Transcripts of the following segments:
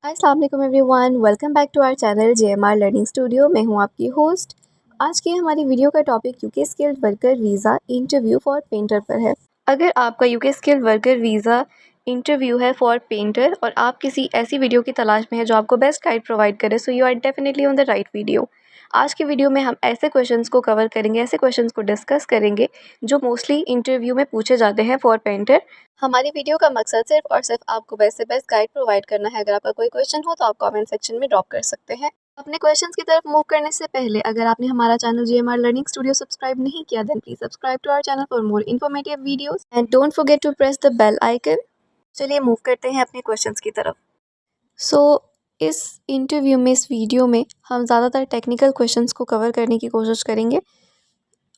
अस्सलाम वालेकुम everyone, welcome back to our channel JMR learning studio. मैं हूं आपकी होस्ट। आज की हमारी वीडियो का topic UK skilled worker visa interview for painter पर है। अगर आपका UK skilled worker visa interview है फॉर पेंटर और आप किसी ऐसी वीडियो की तलाश में है जो आपको बेस्ट गाइड प्रोवाइड करे, so you are definitely on the right video. आज की वीडियो में हम ऐसे क्वेश्चंस को कवर करेंगे, ऐसे क्वेश्चंस को डिस्कस करेंगे जो मोस्टली इंटरव्यू में पूछे जाते हैं फॉर पेंटर। हमारी वीडियो का मकसद सिर्फ और सिर्फ आपको बेस्ट से बेस्ट गाइड प्रोवाइड करना है। अगर आपका कोई क्वेश्चन हो तो आप कमेंट सेक्शन में ड्रॉप कर सकते हैं। अपने क्वेश्चंस की तरफ मूव करने से पहले अगर आपने हमारा channel JMR learning studio subscribe नहीं किया, then please subscribe to our channel for more informative videos and don't forget to press the bell icon. चलिए मूव करते हैं अपने क्वेश्चंस की तरफ। सो इस इंटरव्यू में, इस वीडियो में हम ज़्यादातर टेक्निकल क्वेश्चंस को कवर करने की कोशिश करेंगे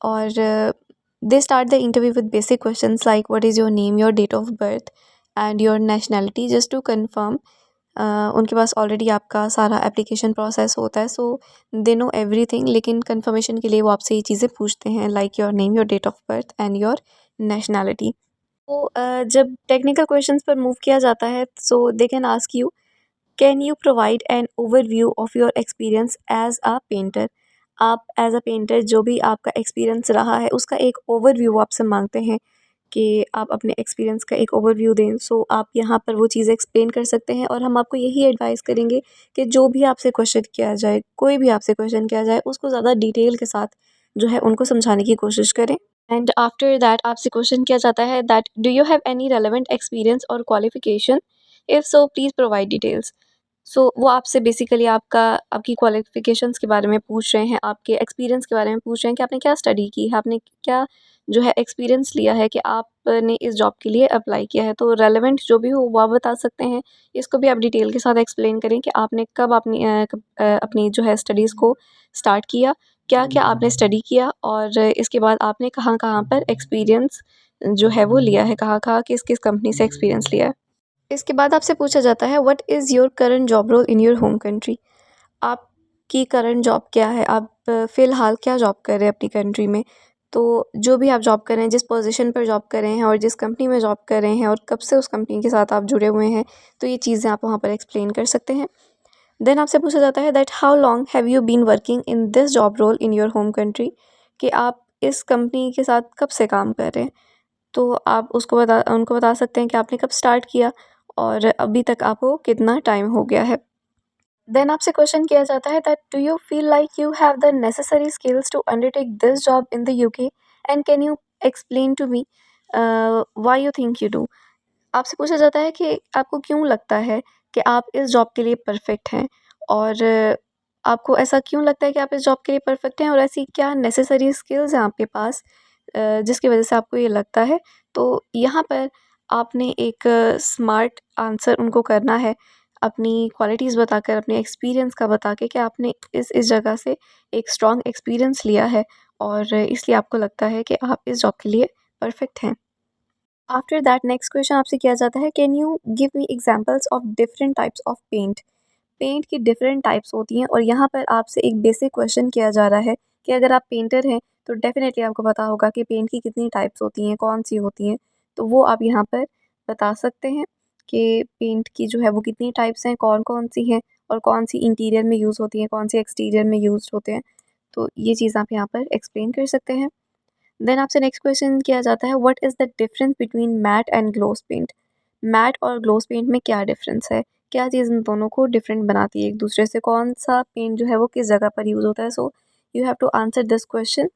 और they start the interview with basic questions like what is your name, your date of birth and your nationality, just to confirm. उनके पास ऑलरेडी आपका सारा एप्लीकेशन प्रोसेस होता है, सो दे नो एवरीथिंग, लेकिन कंफर्मेशन के लिए वो आपसे ये चीज़ें पूछते हैं like your name, your date of birth and your nationality. तो जब टेक्निकल क्वेश्चंस पर मूव किया जाता है, so they can ask you, can you provide an overview of your experience as a painter. आप एज अ पेंटर जो भी आपका एक्सपीरियंस रहा है उसका एक ओवरव्यू आपसे मांगते हैं कि आप अपने एक्सपीरियंस का एक ओवरव्यू दें। सो आप यहाँ पर वो चीज़ एक्सप्लेन कर सकते हैं और हम आपको यही एडवाइस करेंगे कि जो भी आपसे क्वेश्चन किया जाए, कोई भी आपसे क्वेश्चन किया जाए, उसको ज़्यादा डिटेल के साथ जो है उनको समझाने की कोशिश करें। एंड आफ्टर दैट आपसे क्वेश्चन किया जाता है that do you have any relevant experience और qualification, if so please provide details. So वो आपसे बेसिकली आपकी क्वालिफ़िकेशंस के बारे में पूछ रहे हैं, आपके एक्सपीरियंस के बारे में पूछ रहे हैं कि आपने क्या स्टडी की है, आपने क्या जो है एक्सपीरियंस लिया है कि आपने इस जॉब के लिए अप्लाई किया है। तो रेलेवेंट जो भी हो वो आप बता सकते हैं। इसको भी आप डिटेल के साथ एक्सप्लेन करें कि आपने कब अपनी जो है स्टडीज़ को स्टार्ट किया, क्या-क्या आपने स्टडी किया और इसके बाद आपने कहाँ-कहाँ पर एक्सपीरियंस जो है वो लिया है, कहाँ-कहाँ, किस-किस कंपनी से एक्सपीरियंस लिया है। इसके बाद आपसे पूछा जाता है what is your current job role in your home country. आपकी करंट जॉब क्या है, आप फ़िलहाल क्या जॉब कर रहे हैं अपनी कंट्री में। तो जो भी आप जॉब कर रहे हैं, जिस पोजीशन पर जॉब कर रहे हैं और जिस कंपनी में जॉब कर रहे हैं और कब से उस कंपनी के साथ आप जुड़े हुए हैं, तो ये चीज़ें आप वहाँ पर एक्सप्लेन कर सकते हैं। देन आपसे पूछा जाता है that how long have you been working in this job role in your home country, कि आप इस कंपनी के साथ कब से काम कर रहे हैं। तो आप उनको बता सकते हैं कि आपने कब स्टार्ट किया और अभी तक आपको कितना टाइम हो गया है। देन आपसे क्वेश्चन किया जाता है that do you feel like you have the necessary skills to undertake this job in the UK and can you explain to me why you think you do. आपसे पूछा जाता है कि आपको क्यों लगता है कि आप इस जॉब के लिए परफेक्ट हैं और आपको ऐसा क्यों लगता है कि आप इस जॉब के लिए परफेक्ट हैं और ऐसी क्या नेसेसरी स्किल्स हैं आपके पास जिसकी वजह से आपको ये लगता है। तो यहाँ पर आपने एक स्मार्ट आंसर उनको करना है, अपनी क्वालिटीज़ बताकर, अपने एक्सपीरियंस का बता के कि आपने इस जगह से एक स्ट्रॉन्ग एक्सपीरियंस लिया है और इसलिए आपको लगता है कि आप इस जॉब के लिए परफेक्ट हैं। आफ्टर दैट नेक्स्ट क्वेश्चन आपसे किया जाता है can you give me examples of different types of paint. Paint की डिफरेंट टाइप्स होती हैं और यहाँ पर आपसे एक बेसिक क्वेश्चन किया जा रहा है कि अगर आप पेंटर हैं तो डेफिनेटली आपको पता होगा कि पेंट की कितनी टाइप्स होती हैं, कौन सी होती हैं। तो वो आप यहाँ पर बता सकते हैं कि पेंट की जो है वो कितनी टाइप्स हैं, कौन-कौन सी हैं और कौन सी इंटीरियर में यूज़ होती हैं, कौन सी एक्सटीरियर में यूज़ होते हैं। तो ये चीज़ आप यहाँ पर एक्सप्लेन कर सकते हैं। देन आपसे नेक्स्ट क्वेश्चन किया जाता है what is the difference between matt and gloss paint. Matt और ग्लॉस पेंट में क्या डिफरेंस है, क्या चीज़ इन दोनों को डिफरेंट बनाती है एक दूसरे से, कौन सा पेंट जो है वो किस जगह पर यूज़ होता है। So you have to answer this question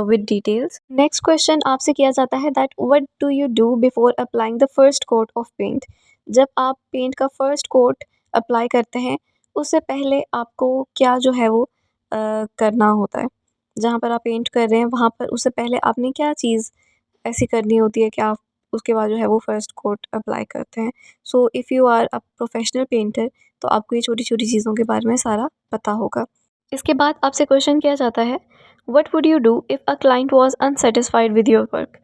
with details. Next question आपसे किया जाता है that what do you do before applying the first coat of paint. जब आप पेंट का फर्स्ट कोट अप्लाई करते हैं उससे पहले आपको क्या जो है वो करना होता है। जहाँ पर आप पेंट कर रहे हैं वहाँ पर उससे पहले आपने क्या चीज़ ऐसी करनी होती है कि आप उसके बाद जो है वो फर्स्ट कोट अप्लाई करते हैं। So if you are a professional painter तो आपको ये छोटी-छोटी चीज़ों के बारे में सारा पता होगा। इसके बाद आपसे क्वेश्चन किया जाता है what would you do if a client was unsatisfied with your work.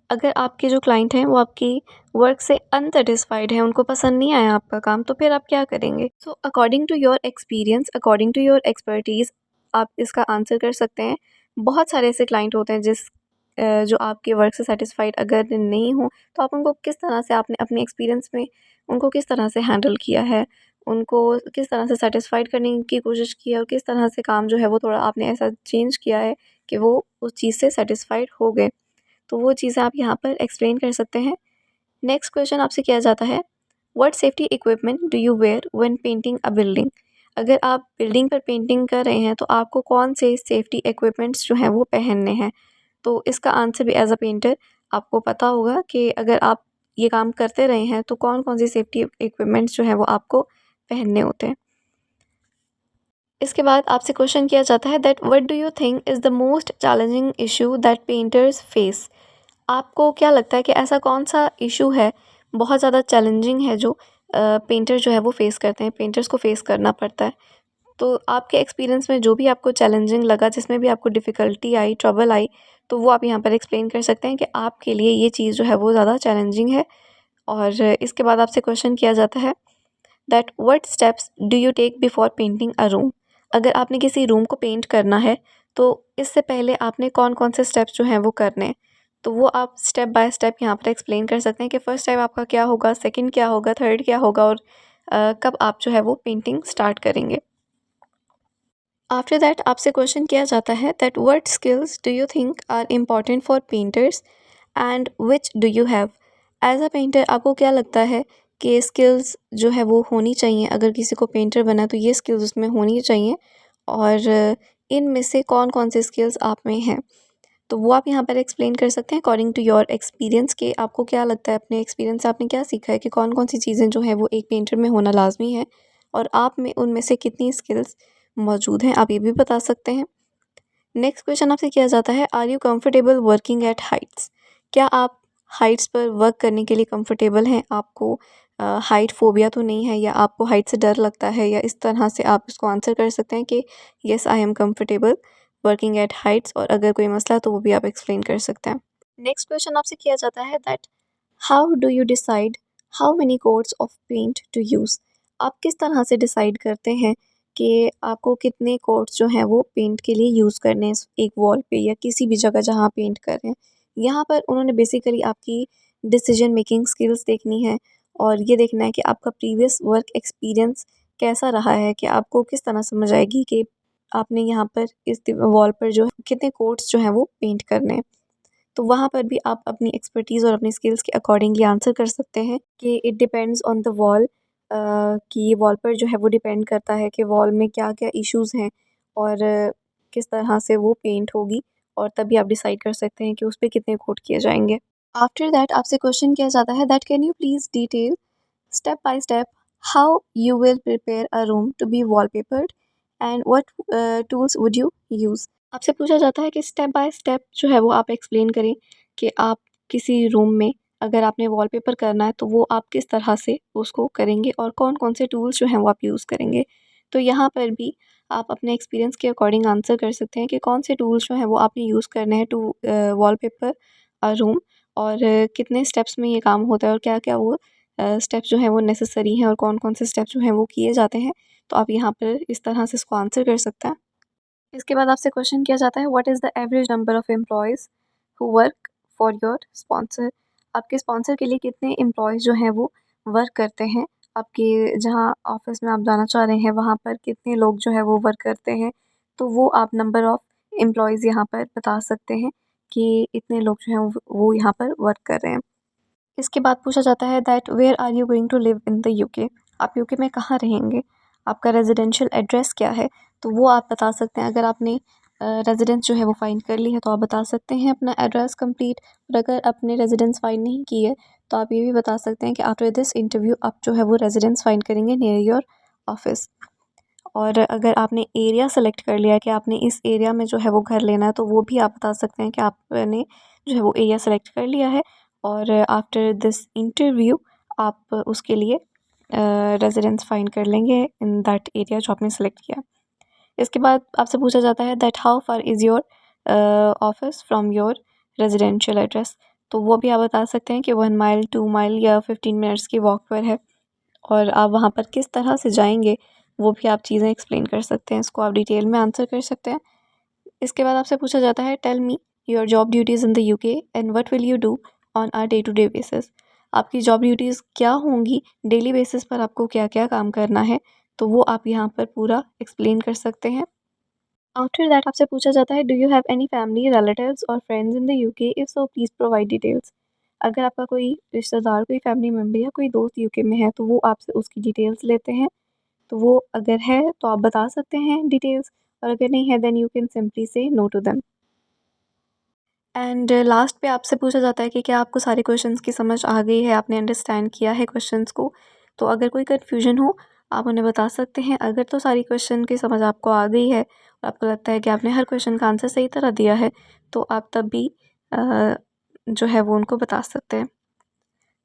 अगर आपके जो क्लाइंट हैं वो आपकी वर्क से अनसैटिस्फाइड हैं, उनको पसंद नहीं आया आपका काम, तो फिर आप क्या करेंगे। So according to your experience, according to your expertise आप इसका आंसर कर सकते हैं। बहुत सारे ऐसे क्लाइंट होते हैं जो आपके वर्क से सैटिस्फाइड अगर नहीं हो तो आप उनको किस तरह से, आपने अपने एक्सपीरियंस में उनको किस तरह से हैंडल किया है, उनको किस तरह से सेटिस्फाइड करने की कोशिश की है और किस तरह से काम जो है वो थोड़ा आपने ऐसा चेंज किया है कि वो उस चीज़ से सेटिस्फाइड हो गए। तो वो चीज़ें आप यहाँ पर एक्सप्लेन कर सकते हैं। नेक्स्ट क्वेश्चन आपसे किया जाता है, what safety equipment do you wear when painting a building? अगर आप बिल्डिंग पर पेंटिंग कर रहे हैं तो आपको कौन से सेफ्टी इक्विपमेंट्स जो हैं वो पहनने हैं? तो इसका आंसर भी एज अ पेंटर आपको पता होगा कि अगर आप ये काम करते रहे हैं तो कौन कौन सी सेफ्टी इक्विपमेंट्स जो हैं वो आपको पहनने होते हैं। इसके बाद आपसे क्वेश्चन किया जाता है that what do you think is the most challenging issue that painters face? आपको क्या लगता है कि ऐसा कौन सा इशू है बहुत ज़्यादा चैलेंजिंग है जो पेंटर जो है वो फेस करते हैं, पेंटर्स को फेस करना पड़ता है? तो आपके एक्सपीरियंस में जो भी आपको चैलेंजिंग लगा, जिसमें भी आपको डिफ़िकल्टी आई, ट्रबल आई, तो वो आप यहाँ पर एक्सप्लेन कर सकते हैं कि आपके लिए ये चीज़ जो है वो ज़्यादा चैलेंजिंग है। और इसके बाद आपसे क्वेश्चन किया जाता है that what steps do you take before painting a room? अगर आपने किसी रूम को पेंट करना है तो इससे पहले आपने कौन कौन से स्टेप्स जो हैं वो करने हैं? तो वो आप स्टेप बाय स्टेप यहाँ पर एक्सप्लेन कर सकते हैं कि फर्स्ट स्टेप आपका क्या होगा, सेकंड क्या होगा, थर्ड क्या होगा और कब आप जो है वो पेंटिंग स्टार्ट करेंगे। आफ्टर दैट आपसे क्वेश्चन किया जाता है that what skills do you think are important for painters and which do you have? As a painter आपको क्या लगता है कि स्किल्स जो है वो होनी चाहिए, अगर किसी को पेंटर बनना है तो ये स्किल्स उसमें होनी चाहिए और इनमें से कौन कौन से स्किल्स आप में हैं? तो वो आप यहाँ पर एक्सप्लेन कर सकते हैं अकॉर्डिंग टू योर एक्सपीरियंस कि आपको क्या लगता है, अपने एक्सपीरियंस से आपने क्या सीखा है कि कौन कौन सी चीज़ें जो हैं वो एक पेंटर में होना लाजमी है और आप में उनमें से कितनी स्किल्स मौजूद हैं, आप ये भी बता सकते हैं। नेक्स्ट क्वेश्चन आपसे किया जाता है are you comfortable working at heights? क्या आप हाइट्स पर वर्क करने के लिए कंफर्टेबल हैं? आपको हाइट फोबिया तो नहीं है या आपको हाइट से डर लगता है, या इस तरह से आप इसको आंसर कर सकते हैं कि yes I am comfortable working at Heights, और अगर कोई मसला है तो वो भी आप एक्सप्लेन कर सकते हैं। नेक्स्ट क्वेश्चन आपसे किया जाता है that how do you decide how many coats of paint to use? आप किस तरह से डिसाइड करते हैं कि आपको कितने कोट्स जो हैं वो पेंट के लिए यूज़ करने हैं एक वॉल पे या किसी भी जगह जहाँ पेंट कर रहे हैं? यहाँ पर उन्होंने बेसिकली आपकी डिसीजन मेकिंग स्किल्स देखनी है और ये देखना है कि आपका प्रीवियस वर्क एक्सपीरियंस कैसा रहा है, कि आपको किस तरह समझ आएगी कि आपने यहाँ पर इस वॉल पर जो है कितने कोट्स जो हैं वो पेंट करने हैं। तो वहाँ पर भी आप अपनी एक्सपर्टीज़ और अपनी स्किल्स के अकॉर्डिंगली आंसर कर सकते हैं कि it depends on the wall, कि ये वॉल पर जो है वो डिपेंड करता है कि वॉल में क्या-क्या इश्यूज़ हैं और किस तरह से वो पेंट होगी, और तभी आप डिसाइड कर सकते हैं कि उस पे कितने कोट किए जाएँगे। आफ्टर दैट आपसे क्वेश्चन किया जाता है that can you please detail step by step how you will prepare a room to be wallpapered and what tools would you use? आपसे पूछा जाता है कि स्टेप बाय स्टेप जो है वो आप एक्सप्लेन करें कि आप किसी रूम में अगर आपने वॉलपेपर करना है तो वो आप किस तरह से उसको करेंगे और कौन-कौन से टूल्स जो हैं वो आप यूज़ करेंगे। तो यहाँ पर भी आप अपने एक्सपीरियंस के अकॉर्डिंग आंसर कर सकते हैं कि कौन से टूल्स जो हैं वो आपने यूज़ करने हैं टू वॉलपेपर रूम, और कितने स्टेप्स में ये काम होता है और क्या-क्या वो स्टेप्स जो हैं वो नेसेसरी हैं और कौन-कौन से स्टेप्स जो हैं वो किए जाते हैं। तो आप यहाँ पर इस तरह से इसको आंसर कर सकते हैं। इसके बाद आपसे क्वेश्चन किया जाता है what is the average number of employees who work for your sponsor? आपके स्पॉन्सर के लिए कितने एम्प्लॉइज़ जो हैं वो वर्क करते हैं? आपके जहाँ ऑफ़िस में आप जाना चाह रहे हैं वहाँ पर कितने लोग जो है वो वर्क करते हैं? तो वो आप नंबर ऑफ़ एम्प्लॉइज़ यहाँ पर बता सकते हैं कि इतने लोग जो हैं वो यहाँ पर वर्क कर रहे हैं। इसके बाद पूछा जाता है that where are you going to live in the UK? आप यूके में कहाँ रहेंगे? आपका रेजिडेंशियल एड्रेस क्या है? तो वो आप बता सकते हैं। अगर आपने रेजिडेंस जो है वो फाइंड कर ली है तो आप बता सकते हैं अपना एड्रेस कंप्लीट, और अगर आपने रेजिडेंस फाइंड नहीं की है तो आप ये भी बता सकते हैं कि आफ्टर दिस इंटरव्यू आप जो है वो रेजिडेंस फाइंड करेंगे नियर योर ऑफिस। और अगर आपने एरिया सेलेक्ट कर लिया है कि आपने इस एरिया में जो है वो घर लेना है तो वो भी आप बता सकते हैं कि आपने जो है वो एरिया सेलेक्ट कर लिया है, और आफ्टर दिस इंटरव्यू आप उसके लिए रेजिडेंस फाइंड कर लेंगे इन दैट एरिया जो आपने सेलेक्ट किया। इसके बाद आपसे पूछा जाता है that how far is your office from your residential address? तो वो भी आप बता सकते हैं कि 1 माइल, 2 माइल या 15 मिनट्स की वॉक पर है, और आप वहाँ पर किस तरह से जाएंगे वो भी आप चीज़ें एक्सप्लेन कर सकते हैं, इसको आप डिटेल में आंसर कर सकते हैं। इसके बाद आपसे पूछा जाता है tell me your job duties in the UK and what will you do on a day to day basis? आपकी जॉब ड्यूटीज़ क्या होंगी, डेली बेसिस पर आपको क्या क्या काम करना है, तो वो आप यहाँ पर पूरा एक्सप्लेन कर सकते हैं। आफ्टर दैट आपसे पूछा जाता है, do you have any family relatives और friends in the UK, if so please provide details. अगर आपका कोई रिश्तेदार, कोई फैमिली मेम्बर या कोई दोस्त यूके में है, तो वो आपसे उसकी डिटेल्स लेते हैं। तो वो अगर है तो आप बता सकते हैं डिटेल्स, और अगर नहीं है then you can simply say no to them. And last पे आपसे पूछा जाता है कि क्या आपको सारे क्वेश्चंस की समझ आ गई है, आपने अंडरस्टैंड किया है क्वेश्चंस को। तो अगर कोई कन्फ्यूजन हो आप उन्हें बता सकते हैं। अगर तो सारी क्वेश्चन की समझ आपको आ गई है और आपको लगता है कि आपने हर क्वेश्चन का आंसर सही तरह दिया है, तो आप तब भी जो है वो उनको बता सकते हैं।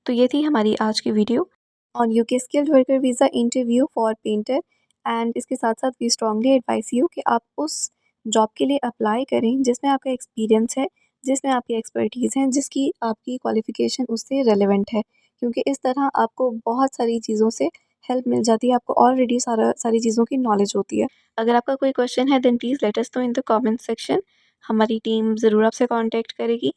तो ये थी हमारी आज की video on UK skilled worker visa interview for painter. And इसके साथ साथ वी स्ट्रांगली एडवाइस यू कि आप उस जॉब के लिए अप्लाई करें जिसमें आपका एक्सपीरियंस है, जिसमें आपकी एक्सपर्टीज़ हैं, जिसकी आपकी क्वालिफ़िकेशन उससे रेलेवेंट है, क्योंकि इस तरह आपको बहुत सारी चीज़ों से हेल्प मिल जाती है, आपको ऑलरेडी सारी चीज़ों की नॉलेज होती है। अगर आपका कोई क्वेश्चन है then please let us know in the comment section, हमारी टीम ज़रूर आपसे कॉन्टैक्ट करेगी।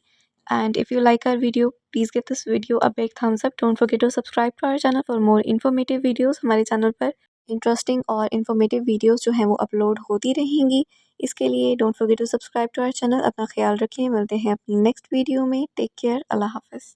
And if you like our video, please give this video a big thumbs up. Don't forget to subscribe to our channel for more informative videos. हमारे channel पर interesting और informative videos जो हैं वो upload होती रहेंगी। इसके लिए don't forget to subscribe to our channel. अपना ख्याल रखें, मिलते हैं अपनी नेक्स्ट वीडियो में। टेक केयर, अल्लाह हाफ़िज़।